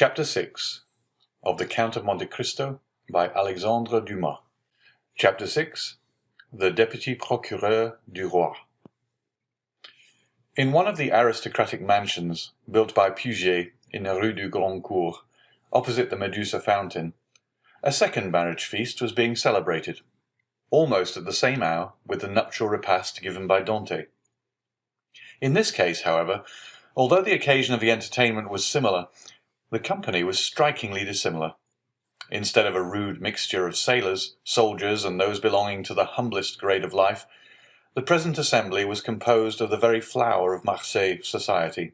Chapter 6 of the Count of Monte Cristo by Alexandre Dumas. Chapter 6 The Deputy Procureur du Roi. In one of the aristocratic mansions built by Puget in the Rue du Grand Cours, opposite the Medusa Fountain, a second marriage feast was being celebrated, almost at the same hour with the nuptial repast given by Dante. In this case, however, although the occasion of the entertainment was similar, the company was strikingly dissimilar. Instead of a rude mixture of sailors, soldiers, and those belonging to the humblest grade of life, the present assembly was composed of the very flower of Marseille society: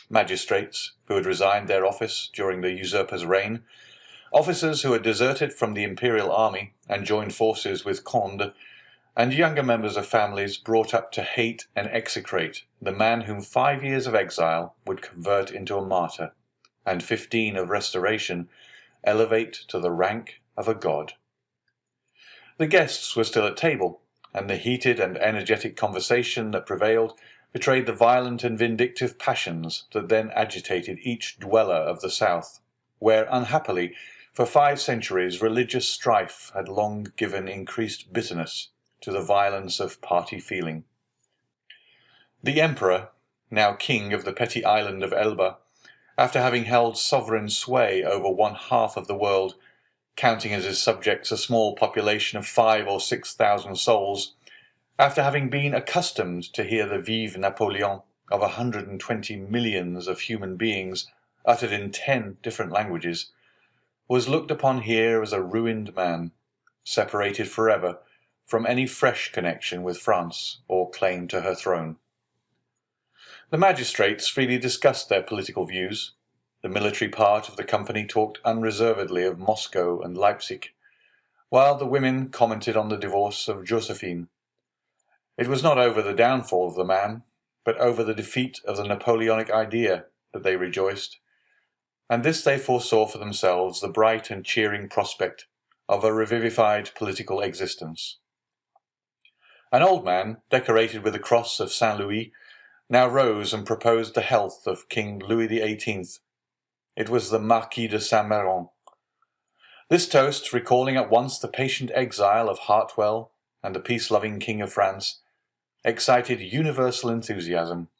magistrates who had resigned their office during the usurper's reign, officers who had deserted from the imperial army and joined forces with Conde, and younger members of families brought up to hate and execrate the man whom 5 years of exile would convert into a martyr, and 15 of restoration elevate to the rank of a god. The guests were still at table, and the heated and energetic conversation that prevailed betrayed the violent and vindictive passions that then agitated each dweller of the South, where, unhappily, for 5 centuries religious strife had long given increased bitterness to the violence of party feeling. The emperor, now king of the petty island of Elba, after having held sovereign sway over 1/2 of the world, counting as his subjects a small population of 5,000 or 6,000 souls, after having been accustomed to hear the Vive Napoleon of 120 millions of human beings uttered in 10 different languages, was looked upon here as a ruined man, separated forever from any fresh connection with France or claim to her throne. The magistrates freely discussed their political views. The military part of the company talked unreservedly of Moscow and Leipzig, while the women commented on the divorce of Josephine. It was not over the downfall of the man, but over the defeat of the Napoleonic idea that they rejoiced, and this they foresaw for themselves the bright and cheering prospect of a revivified political existence. An old man, decorated with the cross of Saint Louis, now rose and proposed the health of King Louis XVIII. It was the Marquis de Saint-Méran. This toast, recalling at once the patient exile of Hartwell and the peace-loving King of France, excited universal enthusiasm.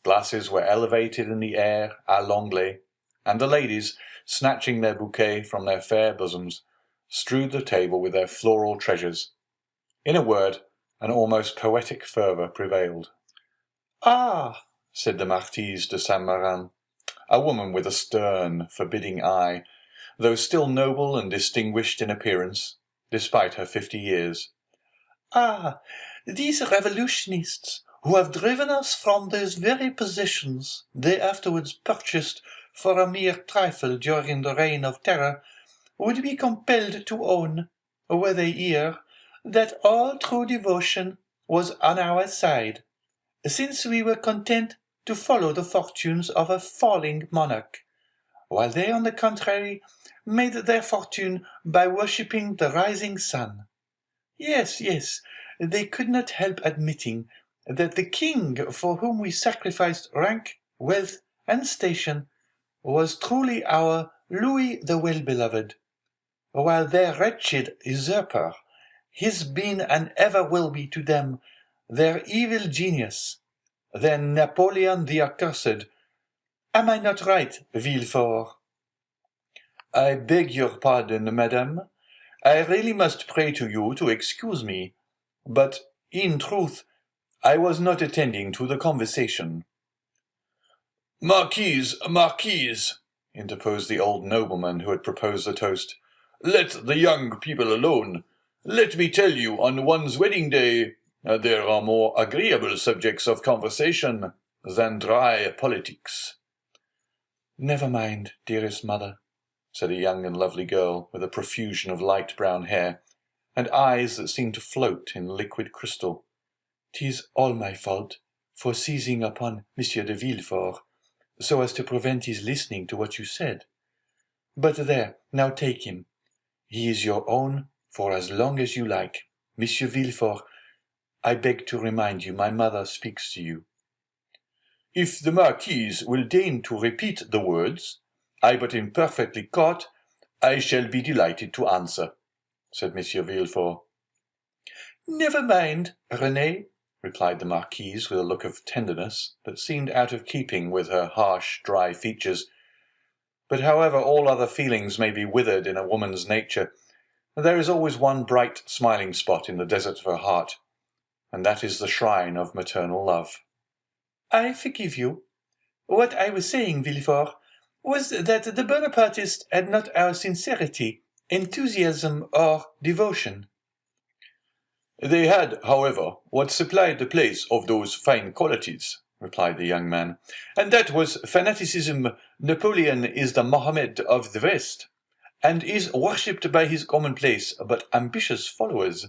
Glasses were elevated in the air à l'anglais, and the ladies, snatching their bouquet from their fair bosoms, strewed the table with their floral treasures. In a word, an almost poetic fervour prevailed. "Ah," said the Marquise de Saint-Méran, a woman with a stern, forbidding eye, though still noble and distinguished in appearance, despite her 50 years. "Ah, these revolutionists, who have driven us from those very positions they afterwards purchased for a mere trifle during the reign of terror, would be compelled to own, were they here, that all true devotion was on our side, since we were content to follow the fortunes of a falling monarch, while they, on the contrary, made their fortune by worshipping the rising sun. Yes, they could not help admitting that the king for whom we sacrificed rank, wealth, and station was truly our Louis the Well-Beloved, while their wretched usurper has been and ever will be to them their evil genius, their Napoleon the Accursed. Am I not right, Villefort?" "I beg your pardon, madame. I really must pray to you to excuse me, but, in truth, I was not attending to the conversation." Marquise," interposed the old nobleman who had proposed the toast, "let the young people alone. Let me tell you, on one's wedding day, there are more agreeable subjects of conversation than dry politics." "Never mind, dearest mother," said a young and lovely girl with a profusion of light brown hair, and eyes that seemed to float in liquid crystal. "'Tis all my fault, for seizing upon Monsieur de Villefort, so as to prevent his listening to what you said. But there, now take him. He is your own for as long as you like. Monsieur Villefort, I beg to remind you my mother speaks to you." "If the Marquise will deign to repeat the words, I but imperfectly caught, I shall be delighted to answer, said Monsieur Villefort. Never mind, Renée, replied the Marquise with a look of tenderness that seemed out of keeping with her harsh, dry features. But however all other feelings may be withered in a woman's nature, there is always one bright, smiling spot in the desert of her heart, and that is the shrine of maternal love. I forgive you. What I was saying, Villefort, was that the Bonapartists had not our sincerity, enthusiasm, or devotion. They had, however, what supplied the place of those fine qualities, replied the young man, and that was fanaticism. Napoleon is the Mohammed of the West, and is worshipped by his commonplace but ambitious followers,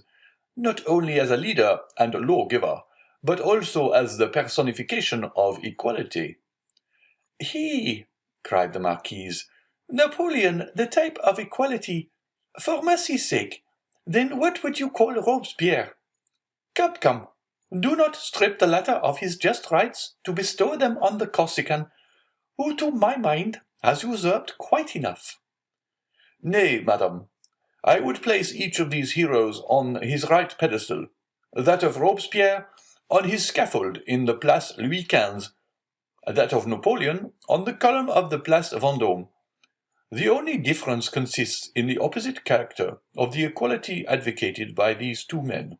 not only as a leader and lawgiver, but also as the personification of equality. He, cried the Marquise, Napoleon, the type of equality. For mercy's sake, then what would you call Robespierre? Come, do not strip the latter of his just rights to bestow them on the Corsican, who, to my mind, has usurped quite enough. Nay, madame, I would place each of these heroes on his right pedestal, that of Robespierre on his scaffold in the Place Louis XV, that of Napoleon on the column of the Place Vendôme. The only difference consists in the opposite character of the equality advocated by these two men.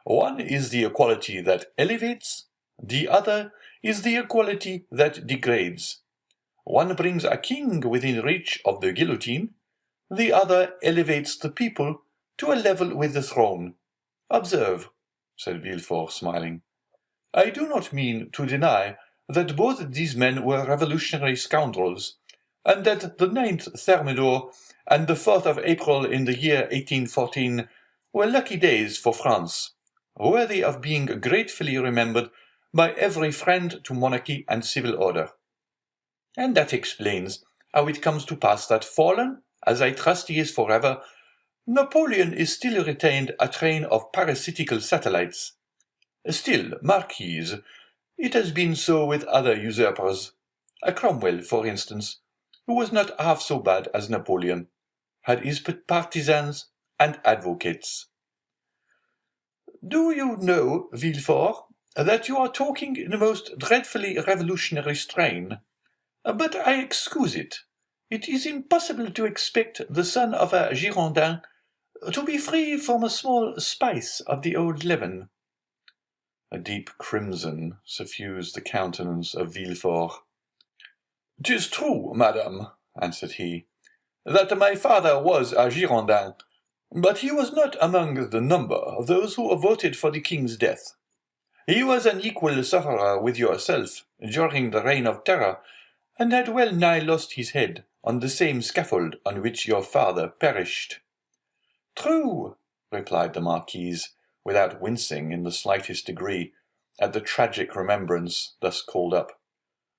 One is the equality that elevates, the other is the equality that degrades. One brings a king within reach of the guillotine, the other elevates the people to a level with the throne. Observe, said Villefort, smiling. I do not mean to deny that both these men were revolutionary scoundrels, and that the 9th Thermidor and the 4th of April in the year 1814 were lucky days for France, worthy of being gratefully remembered by every friend to monarchy and civil order. And that explains how it comes to pass that, fallen, as I trust he is forever, Napoleon is still retained a train of parasitical satellites. Still, Marquise, it has been so with other usurpers. A Cromwell, for instance, who was not half so bad as Napoleon, had his partisans and advocates. Do you know, Villefort, that you are talking in a most dreadfully revolutionary strain? But I excuse it. It is impossible to expect the son of a Girondin to be free from a small spice of the old leaven. A deep crimson suffused the countenance of Villefort. "'Tis true, madame," answered he, "that my father was a Girondin, but he was not among the number of those who voted for the king's death. He was an equal sufferer with yourself during the reign of terror, and had well nigh lost his head on the same scaffold on which your father perished." "True," replied the Marquise, without wincing in the slightest degree at the tragic remembrance thus called up.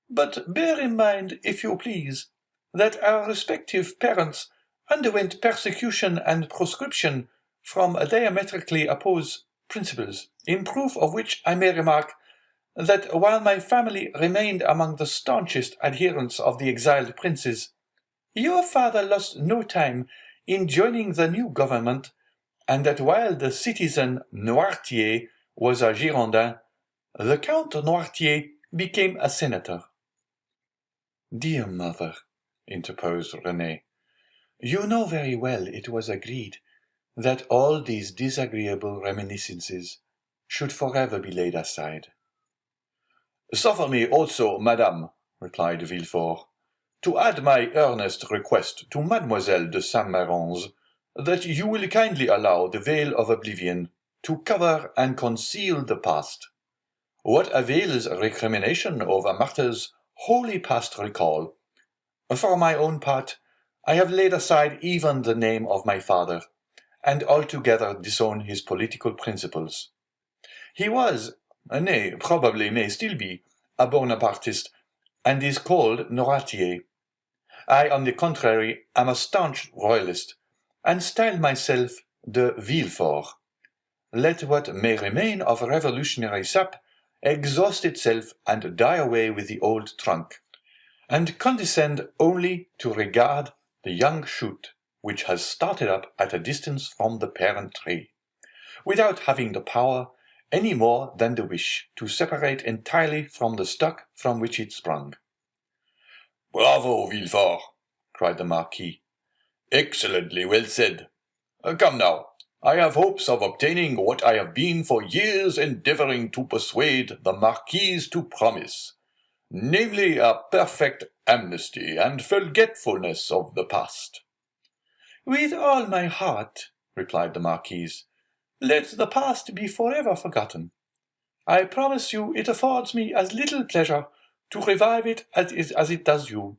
"But bear in mind, if you please, that our respective parents underwent persecution and proscription from diametrically opposed principles, in proof of which I may remark that while my family remained among the staunchest adherents of the exiled princes, your father lost no time in joining the new government, and that while the citizen Noirtier was a Girondin, the Count Noirtier became a senator." "Dear mother," interposed Renée, "you know very well it was agreed that all these disagreeable reminiscences should forever be laid aside." "Suffer me also, madame," replied Villefort, "to add my earnest request to Mademoiselle de Saint-Méran's, that you will kindly allow the veil of oblivion to cover and conceal the past. What avails recrimination over matters wholly past recall? For my own part, I have laid aside even the name of my father, and altogether disown his political principles. He was, nay, probably may still be, a Bonapartist, and is called Noirtier. I, on the contrary, am a staunch royalist, and style myself de Villefort. Let what may remain of revolutionary sap exhaust itself and die away with the old trunk. and condescend only to regard the young shoot which has started up at a distance from the parent tree, without having the power any more than the wish to separate entirely from the stock from which it sprung. Bravo, Villefort! cried the Marquis. Excellently well said. Come now, I have hopes of obtaining what I have been for years endeavouring to persuade the Marquise to promise, namely a perfect amnesty and forgetfulness of the past. With all my heart, replied the Marquise. Let the past be forever forgotten. I promise you it affords me as little pleasure to revive it as it does you.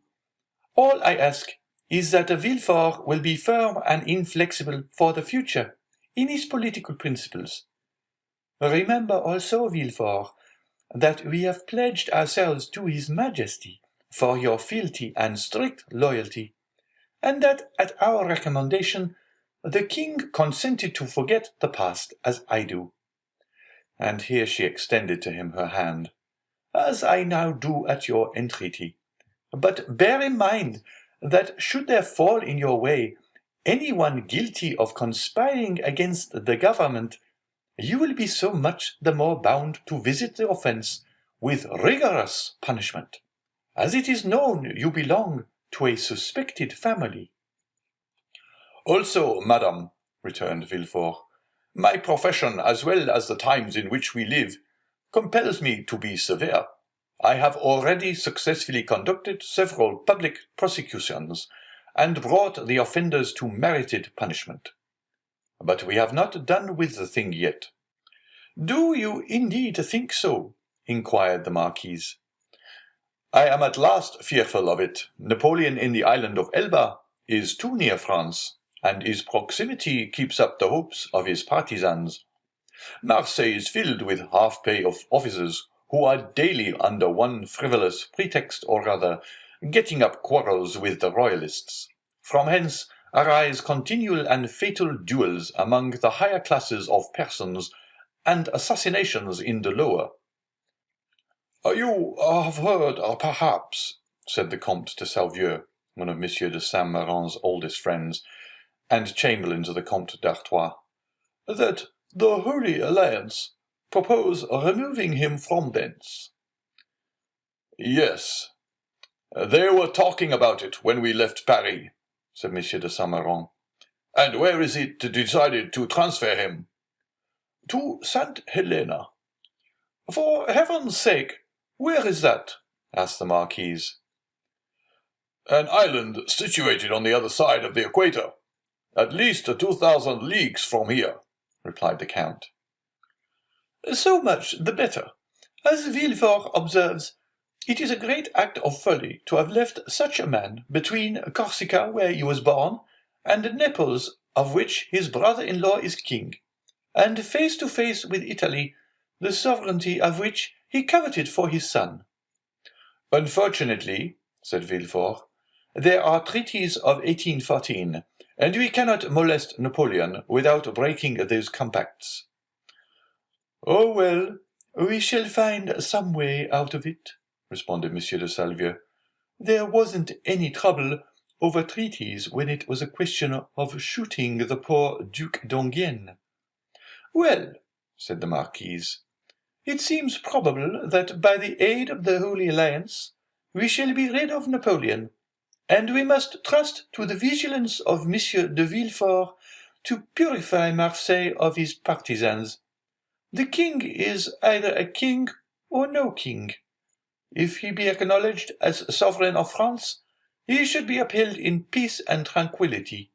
All I ask is that Villefort will be firm and inflexible for the future in his political principles. Remember also, Villefort, that we have pledged ourselves to his Majesty for your fealty and strict loyalty, and that at our recommendation the king consented to forget the past as I do. And here she extended to him her hand, as I now do at your entreaty. But bear in mind that should there fall in your way any one guilty of conspiring against the government, you will be so much the more bound to visit the offence with rigorous punishment, as it is known you belong to a suspected family. Also, madam, returned Villefort, my profession, as well as the times in which we live, compels me to be severe. I have already successfully conducted several public prosecutions, and brought the offenders to merited punishment. But we have not done with the thing yet. Do you indeed think so? inquired the Marquise. I am at last fearful of it. Napoleon in the island of Elba is too near France, and his proximity keeps up the hopes of his partisans. Marseille is filled with half-pay officers who are daily, under one frivolous pretext or other, getting up quarrels with the royalists. From hence arise continual and fatal duels among the higher classes of persons, and assassinations in the lower. You have heard, perhaps, said the Comte de Salvieux, one of Monsieur de Saint-Méran's oldest friends, and chamberlain to the Comte d'Artois, that the Holy Alliance propose removing him from thence. Yes, they were talking about it when we left Paris, said Monsieur de Saint-Méran. And where is it decided to transfer him? To St. Helena. For heaven's sake, where is that? asked the Marquise. An island situated on the other side of the equator, at least 2,000 leagues from here, replied the Count. So much the better. As Villefort observes, it is a great act of folly to have left such a man between Corsica, where he was born, and Naples, of which his brother-in-law is king, and face to face with Italy, the sovereignty of which he coveted for his son. Unfortunately, said Villefort, there are treaties of 1814, and we cannot molest Napoleon without breaking those compacts. Oh, well, we shall find some way out of it, responded Monsieur de Salvieux. There wasn't any trouble over treaties when it was a question of shooting the poor Duc d'Enghien. Well, said the Marquise, it seems probable that by the aid of the Holy Alliance we shall be rid of Napoleon, and we must trust to the vigilance of Monsieur de Villefort to purify Marseille of his partisans. The king is either a king or no king. If he be acknowledged as sovereign of France, he should be upheld in peace and tranquillity,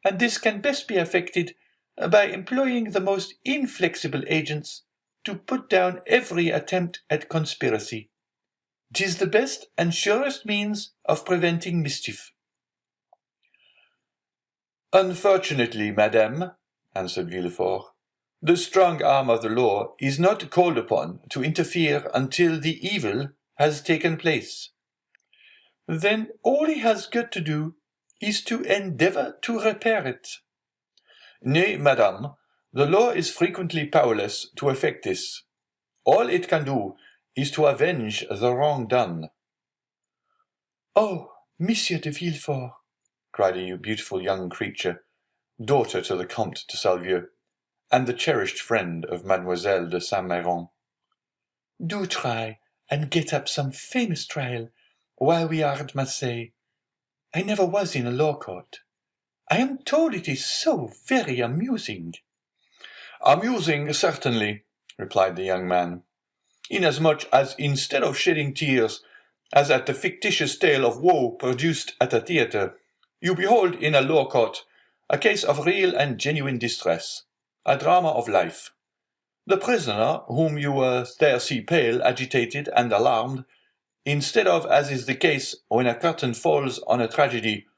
and this can best be effected by employing the most inflexible agents to put down every attempt at conspiracy. 'Tis the best and surest means of preventing mischief. Unfortunately, madame, answered Villefort, the strong arm of the law is not called upon to interfere until the evil has taken place. Then all he has got to do is to endeavour to repair it. Nay, madame, the law is frequently powerless to effect this. All it can do is to avenge the wrong done. "Oh, Monsieur de Villefort," cried a beautiful young creature, daughter to the Comte de Salvieux, and the cherished friend of Mademoiselle de Saint-Méran. "Do try and get up some famous trial while we are at Marseille. I never was in a law court. I am told it is so very amusing." "Amusing, certainly," replied the young man, "inasmuch as instead of shedding tears, as at the fictitious tale of woe produced at a theatre, you behold in a law court a case of real and genuine distress, a drama of life. The prisoner, whom you there see pale, agitated, and alarmed, instead of, as is the case when a curtain falls on a tragedy,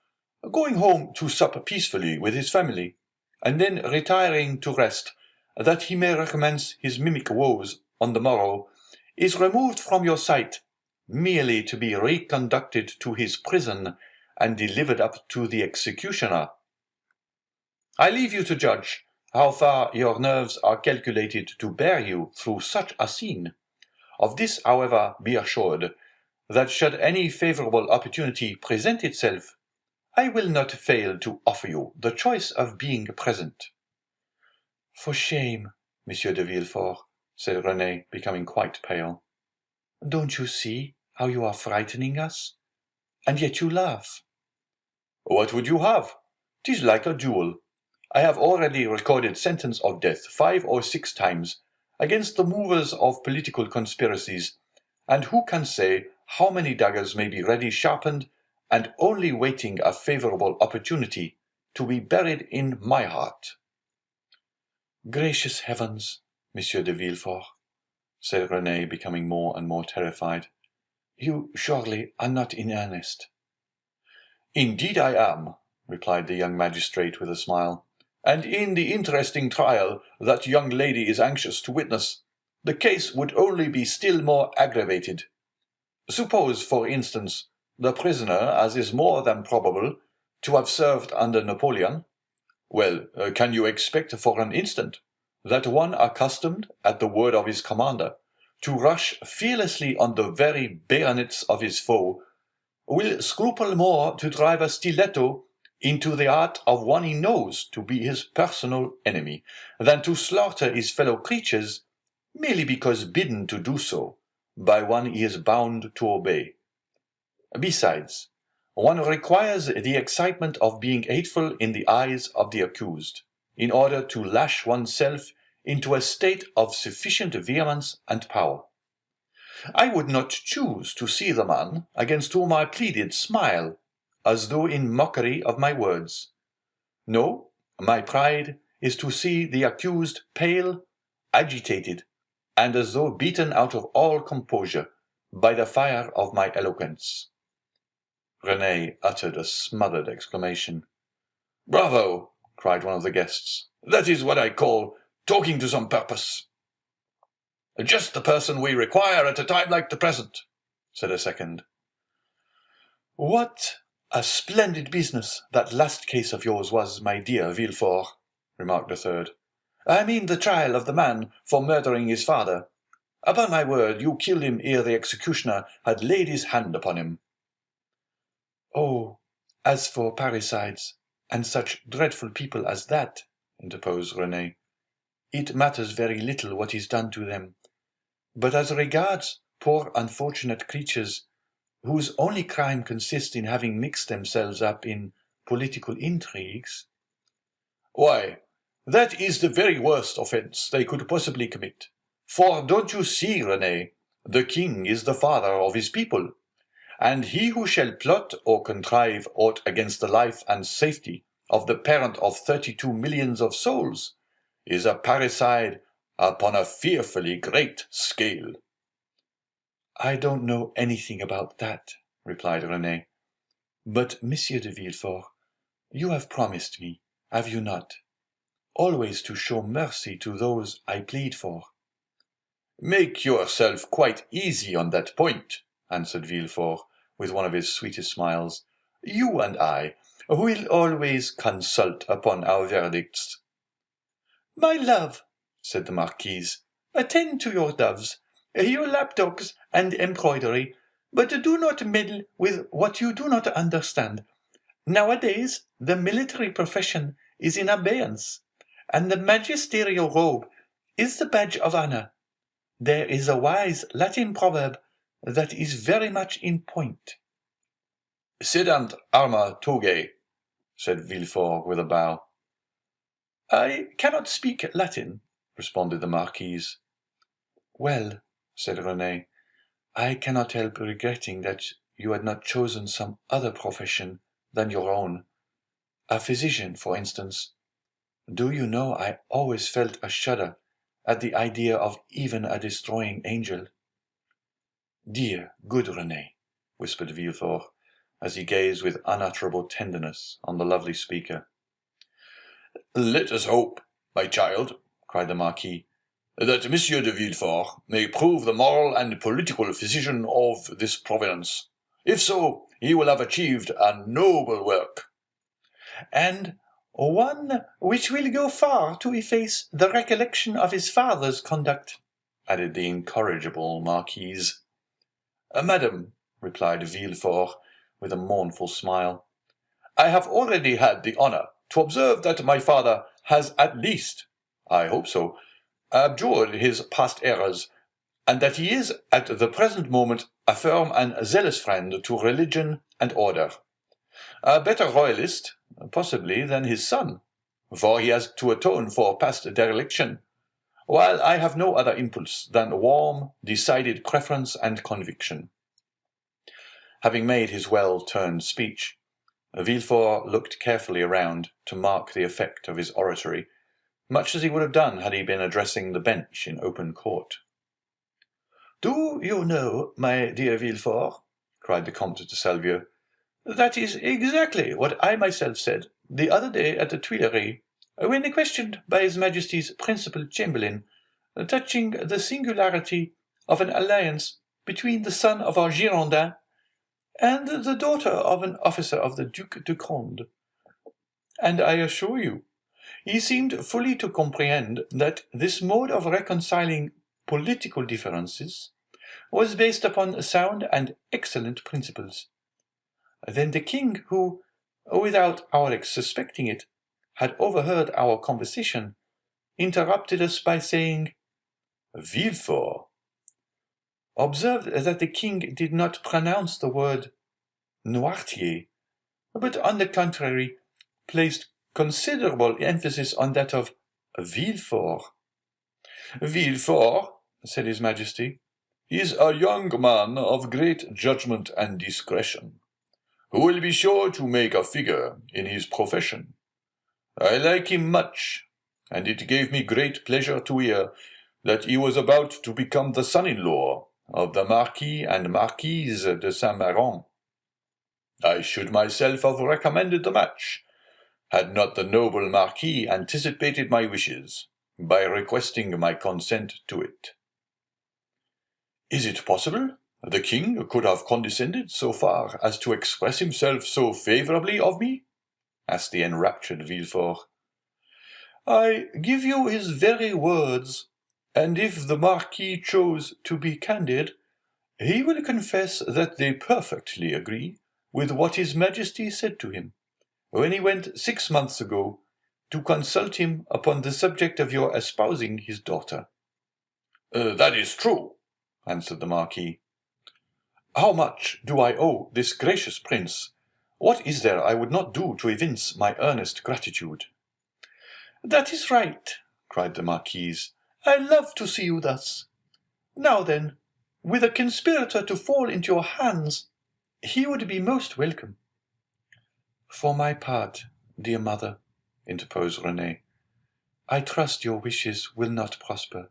going home to sup peacefully with his family, and then retiring to rest, that he may recommence his mimic woes on the morrow, is removed from your sight, merely to be reconducted to his prison and delivered up to the executioner. I leave you to judge how far your nerves are calculated to bear you through such a scene. Of this, however, be assured, that should any favourable opportunity present itself, I will not fail to offer you the choice of being present." "For shame, Monsieur de Villefort," said Renée, becoming quite pale. "Don't you see how you are frightening us? And yet you laugh." "What would you have? 'Tis like a duel. I have already recorded sentence of death 5 or 6 times against the movers of political conspiracies, and who can say how many daggers may be ready sharpened and only waiting a favourable opportunity to be buried in my heart?" "Gracious heavens, Monsieur de Villefort," said Renée, becoming more and more terrified. "You surely are not in earnest." "Indeed I am," replied the young magistrate with a smile, "and in the interesting trial that young lady is anxious to witness, the case would only be still more aggravated. Suppose, for instance, the prisoner, as is more than probable, to have served under Napoleon. Well, can you expect for an instant that one accustomed, at the word of his commander, to rush fearlessly on the very bayonets of his foe, will scruple more to drive a stiletto into the heart of one he knows to be his personal enemy, than to slaughter his fellow creatures merely because bidden to do so by one he is bound to obey? Besides, one requires the excitement of being hateful in the eyes of the accused, in order to lash oneself into a state of sufficient vehemence and power. I would not choose to see the man against whom I pleaded smile, as though in mockery of my words. No, my pride is to see the accused pale, agitated, and as though beaten out of all composure by the fire of my eloquence." Renée uttered a smothered exclamation. "Bravo!" cried one of the guests. "That is what I call talking to some purpose." "Just the person we require at a time like the present," said a second. "What a splendid business that last case of yours was, my dear Villefort," remarked a third. "I mean the trial of the man for murdering his father. Upon my word, you killed him ere the executioner had laid his hand upon him." "Oh, as for parricides, and such dreadful people as that," interposed Renée, "it matters very little what is done to them. But as regards poor unfortunate creatures, whose only crime consists in having mixed themselves up in political intrigues—" "Why, that is the very worst offence they could possibly commit. For don't you see, Renée, the king is the father of his people, and he who shall plot or contrive aught against the life and safety of the parent of 32 millions of souls is a parricide upon a fearfully great scale." "I don't know anything about that," replied Renée. "But, Monsieur de Villefort, you have promised me, have you not, always to show mercy to those I plead for?" "Make yourself quite easy on that point," answered Villefort, with one of his sweetest smiles. "You and I will always consult upon our verdicts." "My love," said the marquise, "attend to your doves, your lapdogs, and embroidery. But do not meddle with what you do not understand. Nowadays, the military profession is in abeyance, and the magisterial robe is the badge of honor. There is a wise Latin proverb that is very much in point. Sedant arma togae, said Villefort with a bow. I cannot speak Latin, responded the Marquise. Well, said Renée, I cannot help regretting that you had not chosen some other profession than your own. A physician, for instance. Do you know, I always felt a shudder at the idea of even a destroying angel. Dear, good Renée, whispered Villefort, as he gazed with unutterable tenderness on the lovely speaker. Let us hope, my child, cried the Marquis, that Monsieur de Villefort may prove the moral and political physician of this province. If so, he will have achieved a noble work. And one which will go far to efface the recollection of his father's conduct, added the incorrigible Marquise. Madam, replied Villefort, with a mournful smile, I have already had the honour to observe that my father has at least, I hope so, abjured his past errors, and that he is at the present moment a firm and zealous friend to religion and order. A better royalist, possibly, than his son, for he has to atone for past dereliction, while I have no other impulse than warm, decided preference and conviction. Having made his well-turned speech, Villefort looked carefully around to mark the effect of his oratory, much as he would have done had he been addressing the bench in open court. Do you know, my dear Villefort, cried the Comte de Salvieux, that is exactly what I myself said the other day at the Tuileries, when questioned by His Majesty's principal chamberlain touching the singularity of an alliance between the son of our Girondin and the daughter of an officer of the Duc de Conde. And I assure you, he seemed fully to comprehend that this mode of reconciling political differences was based upon sound and excellent principles. Then the king, who, without our suspecting it, had overheard our conversation, interrupted us by saying, Villefort. Observe that the king did not pronounce the word Noirtier, but on the contrary placed considerable emphasis on that of Villefort. Villefort, said his Majesty, is a young man of great judgment and discretion, who will be sure to make a figure in his profession. I like him much, and it gave me great pleasure to hear that he was about to become the son-in-law of the Marquis and Marquise de Saint-Méran. I should myself have recommended the match, had not the noble Marquis anticipated my wishes by requesting my consent to it. Is it possible the king could have condescended so far as to express himself so favourably of me? asked the enraptured Villefort. I give you his very words, and if the Marquis chose to be candid, he will confess that they perfectly agree with what his Majesty said to him, when he went 6 months ago to consult him upon the subject of your espousing his daughter. That is true, answered the Marquis. How much do I owe this gracious prince? What is there I would not do to evince my earnest gratitude? That is right, cried the Marquise. I love to see you thus. Now then, with a conspirator to fall into your hands, he would be most welcome. For my part, dear mother, interposed Renée, I trust your wishes will not prosper,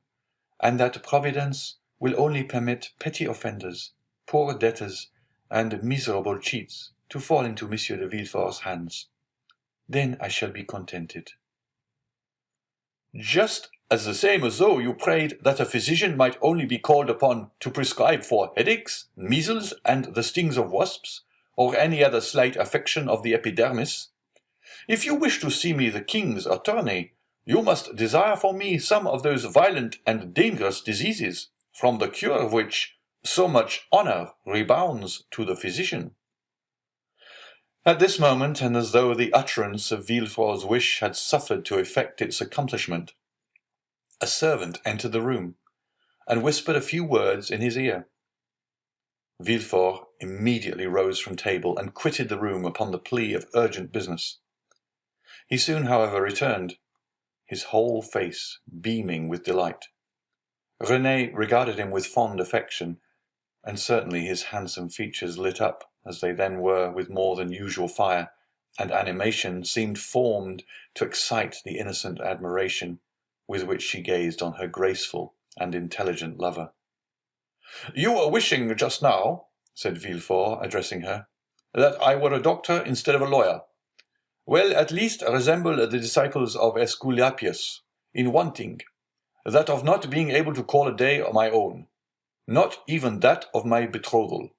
and that Providence will only permit petty offenders, poor debtors, and miserable cheats to fall into Monsieur de Villefort's hands. Then I shall be contented. Just as the same as though you prayed that a physician might only be called upon to prescribe for headaches, measles, and the stings of wasps, or any other slight affection of the epidermis. If you wish to see me the king's attorney, you must desire for me some of those violent and dangerous diseases, from the cure of which so much honour rebounds to the physician." At this moment, and as though the utterance of Villefort's wish had suffered to effect its accomplishment, a servant entered the room, and whispered a few words in his ear. Villefort immediately rose from table and quitted the room upon the plea of urgent business. He soon, however, returned, his whole face beaming with delight. Renée regarded him with fond affection, and certainly his handsome features lit up, as they then were, with more than usual fire, and animation seemed formed to excite the innocent admiration with which she gazed on her graceful and intelligent lover. "You were wishing just now," said Villefort, addressing her, "that I were a doctor instead of a lawyer. Well, at least resemble the disciples of Esculapius in one thing, that of not being able to call a day my own, not even that of my betrothal."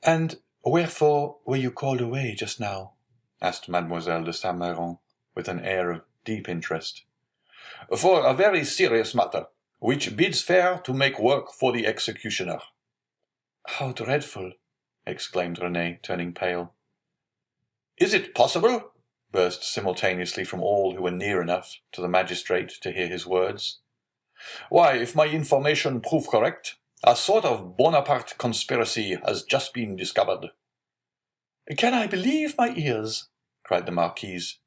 "And wherefore were you called away just now?" asked Mademoiselle de Saint-Méran, with an air of deep interest. "For a very serious matter, which bids fair to make work for the executioner." "How dreadful!" exclaimed Renée, turning pale. "Is it possible?" burst simultaneously from all who were near enough to the magistrate to hear his words. "Why, if my information prove correct, a sort of Bonaparte conspiracy has just been discovered." "Can I believe my ears?" cried the Marquise.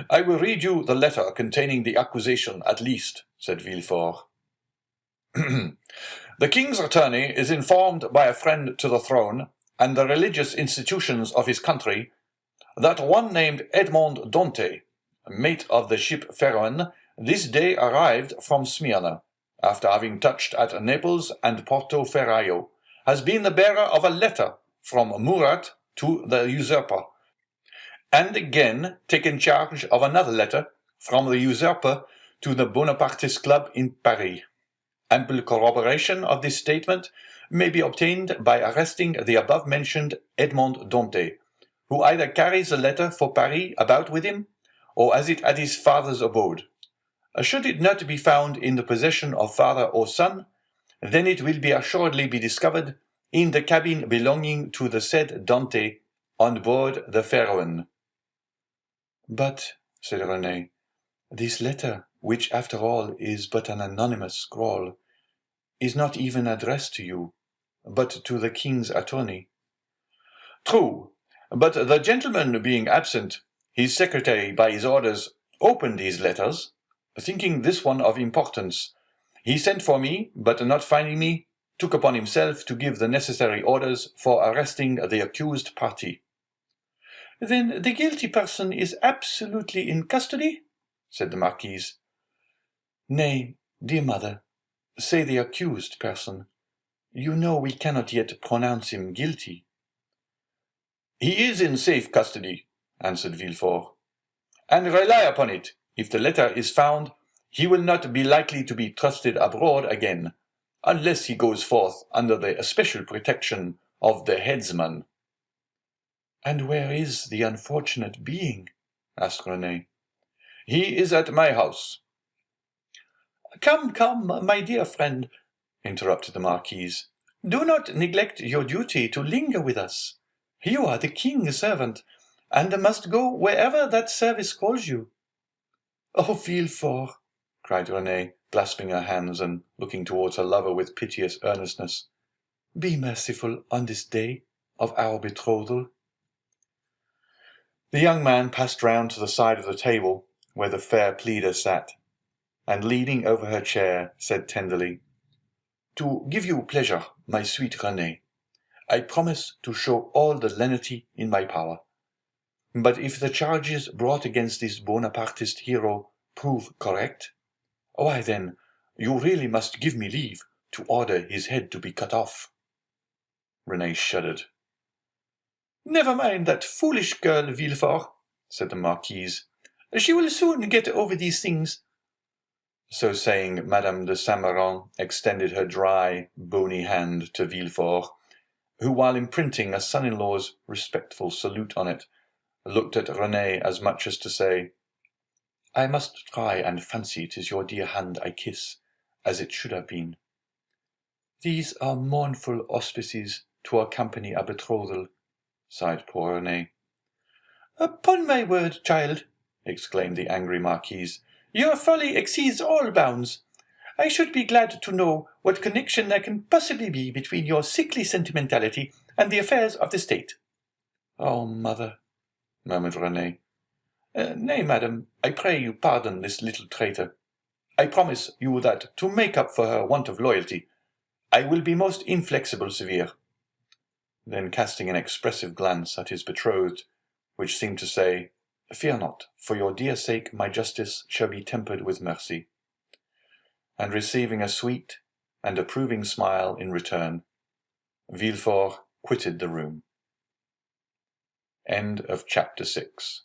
"I will read you the letter containing the accusation at least," said Villefort. "The king's attorney is informed by a friend to the throne and the religious institutions of his country that one named Edmond Dante, mate of the ship Pharaon, this day arrived from Smyrna, after having touched at Naples and Porto Ferraio, has been the bearer of a letter from Murat to the usurper, and again taken charge of another letter from the usurper to the Bonapartist club in Paris. Ample corroboration of this statement may be obtained by arresting the above-mentioned Edmond Dante, who either carries the letter for Paris about with him, or has it at his father's abode. Should it not be found in the possession of father or son, then it will be assuredly be discovered in the cabin belonging to the said Dante, on board the Pharaon." "But," said Renée, "this letter, which after all is but an anonymous scrawl, is not even addressed to you, but to the king's attorney." "True, but the gentleman being absent, his secretary by his orders opened these letters, thinking this one of importance. He sent for me, but not finding me, took upon himself to give the necessary orders for arresting the accused party." "Then the guilty person is absolutely in custody?" said the Marquise. "Nay, dear mother, say the accused person. You know we cannot yet pronounce him guilty." "He is in safe custody," answered Villefort. "And rely upon it, if the letter is found, he will not be likely to be trusted abroad again, unless he goes forth under the especial protection of the headsman." "And where is the unfortunate being?" asked Renée. "He is at my house." "Come, come, my dear friend," interrupted the Marquise. "Do not neglect your duty to linger with us. You are the king's servant, and must go wherever that service calls you." "Oh, Villefort!" cried Renée, clasping her hands and looking towards her lover with piteous earnestness. "Be merciful on this day of our betrothal." The young man passed round to the side of the table where the fair pleader sat, and leaning over her chair, said tenderly, "To give you pleasure, my sweet Renée, I promise to show all the lenity in my power. But if the charges brought against this Bonapartist hero prove correct, why then, you really must give me leave to order his head to be cut off." Renée shuddered. "Never mind that foolish girl, Villefort," said the Marquise. "She will soon get over these things." So saying, Madame de Saint-Méran extended her dry, bony hand to Villefort, who, while imprinting a son-in-law's respectful salute on it, looked at Renée as much as to say, "I must try and fancy it is your dear hand I kiss, as it should have been." These are mournful auspices to accompany a betrothal, sighed poor Renee. Upon my word, child, exclaimed the angry Marquise, your folly exceeds all bounds. I should be glad to know what connection there can possibly be between your sickly sentimentality and the affairs of the state. Oh, mother, murmured Renee. Nay, madam, I pray you pardon this little traitor. I promise you that, to make up for her want of loyalty, I will be most inflexible severe. Then casting an expressive glance at his betrothed, which seemed to say, Fear not, for your dear sake my justice shall be tempered with mercy. And receiving a sweet and approving smile in return, Villefort quitted the room. End of chapter 6.